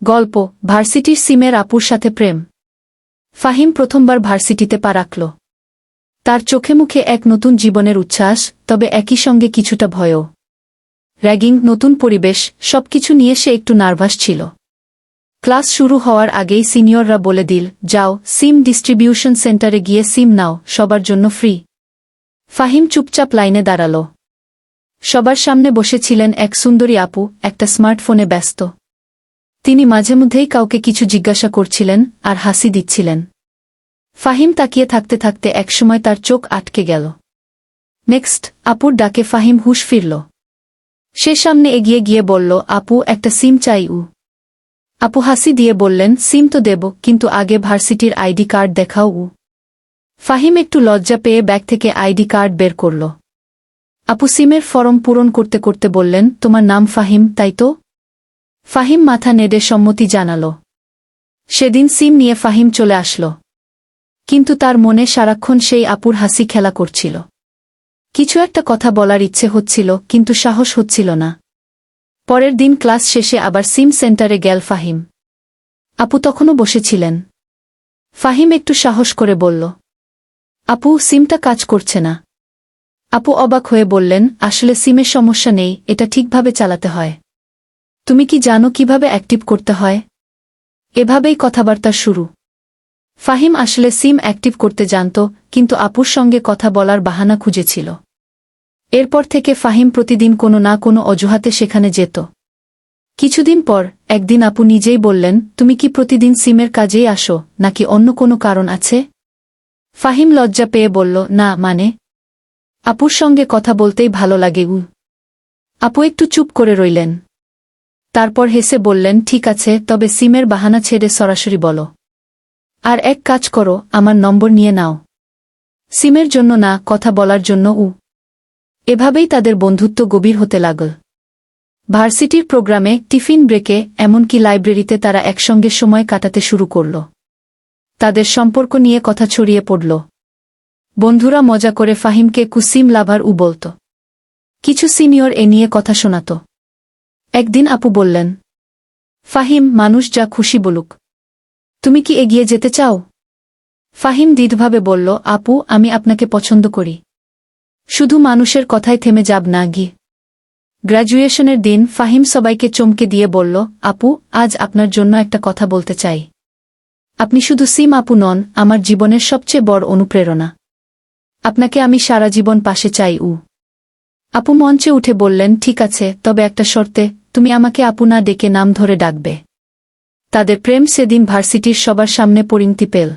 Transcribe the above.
গল্প ভার্সিটির সিমের আপুর সাথে প্রেম। ফাহিম প্রথমবার ভার্সিটিতে পা রাখল। তার চোখে মুখে এক নতুন জীবনের উচ্ছ্বাস, তবে একই সঙ্গে কিছুটা ভয়ও। র্যাগিং, নতুন পরিবেশ, সবকিছু নিয়ে সে একটু নার্ভাস ছিল। ক্লাস শুরু হওয়ার আগেই সিনিয়ররা বলে দিল, যাও সিম ডিস্ট্রিবিউশন সেন্টারে গিয়ে সিম নাও, সবার জন্য ফ্রি। ফাহিম চুপচাপ লাইনে দাঁড়াল। সবার সামনে বসেছিলেন এক সুন্দরী আপু, একটা স্মার্টফোনে ব্যস্ত। তিনি মাঝেমধ্যেই কাউকে কিছু জিজ্ঞাসা করছিলেন আর হাসি দিচ্ছিলেন। ফাহিম তাকিয়ে থাকতে থাকতে একসময় তার চোখ আটকে গেল। নেক্সট, আপুর ডাকে ফাহিম হুঁশ ফিরল। সে সামনে এগিয়ে গিয়ে বলল, আপু একটা সিম চাই। আপু হাসি দিয়ে বললেন, সিম তো দেব, কিন্তু আগে ভার্সিটির আইডি কার্ড দেখাও। ফাহিম একটু লজ্জা পেয়ে ব্যাগ থেকে আইডি কার্ড বের করল। আপু সিমের ফর্ম পূরণ করতে করতে বললেন, তোমার নাম ফাহিম, তাই তো? ফাহিম মাথা নেড়ে সম্মতি জানাল। সেদিন সিম নিয়ে ফাহিম চলে আসল। কিন্তু তার মনে সারাক্ষণ সেই আপুর হাসি খেলা করছিল। কিছু একটা কথা বলার ইচ্ছে হচ্ছিল, কিন্তু সাহস হচ্ছিল না। পরের দিন ক্লাস শেষে আবার সিম সেন্টারে গেল ফাহিম। আপু তখনও বসেছিলেন। ফাহিম একটু সাহস করে বলল, আপু সিমটা কাজ করছে না। আপু অবাক হয়ে বললেন, আসলে সিমের সমস্যা নেই, এটা ঠিকভাবে চালাতে হয়। তুমি কি জানো কিভাবে অ্যাক্টিভ করতে হয়? এভাবেই কথাবার্তা শুরু। ফাহিম আসলে সিম অ্যাক্টিভ করতে জানত, কিন্তু আপুর সঙ্গে কথা বলার বাহানা খুঁজেছিল। এরপর থেকে ফাহিম প্রতিদিন কোনো না কোনো অজুহাতে সেখানে যেত। কিছুদিন পর একদিন আপু নিজেই বললেন, তুমি কি প্রতিদিন সিমের কাজেই আসো, নাকি অন্য কোনো কারণ আছে? ফাহিম লজ্জা পেয়ে বলল, না মানে আপুর সঙ্গে কথা বলতেই ভালো লাগে। আপু একটু চুপ করে রইলেন। তারপর হেসে বললেন, ঠিক আছে, তবে সিমের বাহানা ছেড়ে সরাসরি বলো। আর এক কাজ করো, আমার নম্বর নিয়ে নাও। সিমের জন্য না, কথা বলার জন্য। এভাবেই তাদের বন্ধুত্ব গভীর হতে লাগল। ভার্সিটির প্রোগ্রামে, টিফিন ব্রেকে, এমনকি লাইব্রেরিতে তারা একসঙ্গে সময় কাটাতে শুরু করল। তাদের সম্পর্ক নিয়ে কথা ছড়িয়ে পড়ল। বন্ধুরা মজা করে ফাহিমকে কুসিম লাভার বলত। কিছু সিনিয়র এ নিয়ে কথা শোনাত। একদিন আপু বললেন, ফাহিম, মানুষ যা খুশি বলুক, তুমি কি এগিয়ে যেতে চাও? ফাহিম দৃঢ়ভাবে বলল, আপু আমি আপনাকে পছন্দ করি। শুধু মানুষের কথায় থেমে যাব না। গ্র্যাজুয়েশনের দিন ফাহিম সবাইকে চমকে দিয়ে বলল, আপু আজ আপনার জন্য একটা কথা বলতে চাই। আপনি শুধু সিম আপু নন, আমার জীবনের সবচেয়ে বড় অনুপ্রেরণা। আপনাকে আমি সারা জীবন পাশে চাই। আপু মঞ্চে উঠে বললেন, ঠিক আছে, তবে একটা শর্তে, তুমি আমাকে আপু না ডেকে নাম ধরে ডাকবে। তাদের প্রেম সেদিন ভার্সিটির সবার সামনে পরিণতি পেল।